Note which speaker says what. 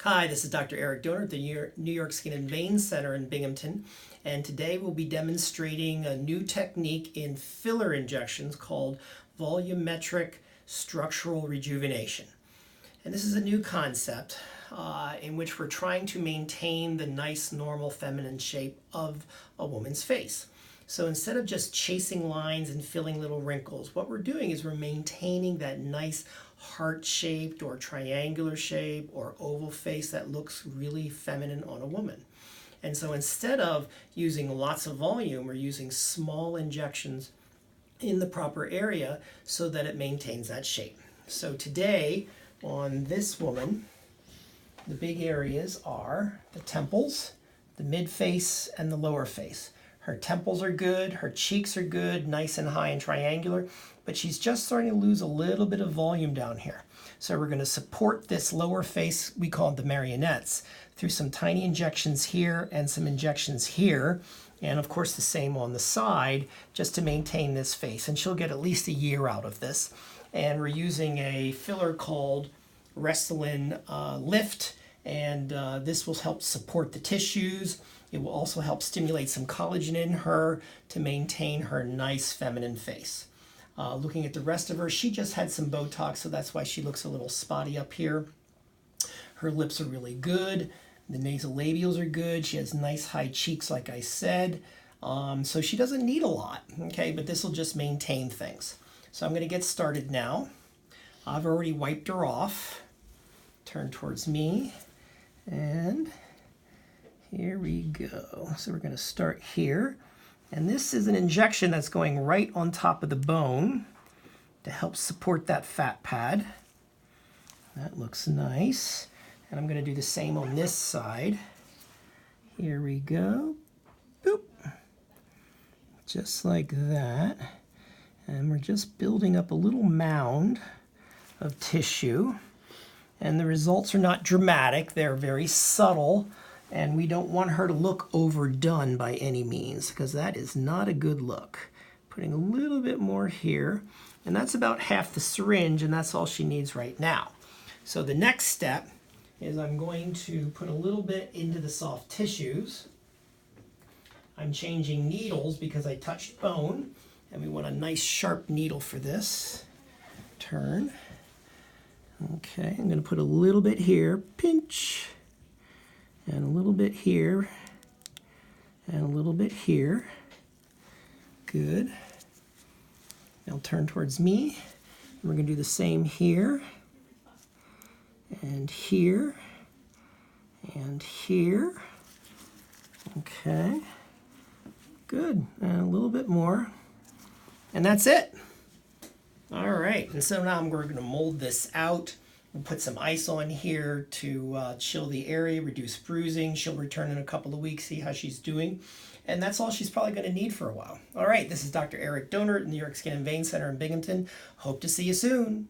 Speaker 1: Hi, this is Dr. Eric Donor at the New York Skin and Vein Center in Binghamton, and today we'll be demonstrating a new technique in filler injections called volumetric structural rejuvenation. And this is a new concept in which we're trying to maintain the nice, normal, feminine shape of a woman's face. So instead of just chasing lines and filling little wrinkles, what we're doing is we're maintaining that nice heart-shaped or triangular shape or oval face that looks really feminine on a woman. And so instead of using lots of volume, we're using small injections in the proper area so that it maintains that shape. So today on this woman, the big areas are the temples, the mid-face, and the lower face. Her temples are good, her cheeks are good, nice and high and triangular, but she's just starting to lose a little bit of volume down here. So we're going to support this lower face, we call it the marionettes, through some tiny injections here and some injections here, and of course the same on the side, just to maintain this face. And she'll get at least a year out of this. And we're using a filler called Restylane Lift, and this will help support the tissues. It will also help stimulate some collagen in her to maintain her nice feminine face. Looking at the rest of her, she just had some Botox, so that's why she looks a little spotty up here. Her lips are really good. The nasolabials are good. She has nice high cheeks, like I said. So she doesn't need a lot, okay? But this will just maintain things. So I'm going to get started now. I've already wiped her off. Turn towards me. And here we go. So we're going to start here. And this is an injection that's going right on top of the bone to help support that fat pad. That looks nice. And I'm going to do the same on this side. Here we go. Boop. Just like that. And we're just building up a little mound of tissue. And the results are not dramatic. They're very subtle. And we don't want her to look overdone by any means, because that is not a good look. Putting a little bit more here, and that's about half the syringe, and that's all she needs right now. So the next step is I'm going to put a little bit into the soft tissues. I'm changing needles because I touched bone, and we want a nice sharp needle for this. Turn. Okay, I'm going to put a little bit here, pinch. And a little bit here, and a little bit here. Good. Now turn towards me. We're going to do the same here, and here, and here. Okay. Good. And a little bit more. And that's it. All right. And so now we're going to mold this out. We'll put some ice on here to chill the area, reduce bruising. She'll return in a couple of weeks, see how she's doing. And that's all she's probably going to need for a while. All right, this is Dr. Eric Donor at the New York Skin and Vein Center in Binghamton. Hope to see you soon.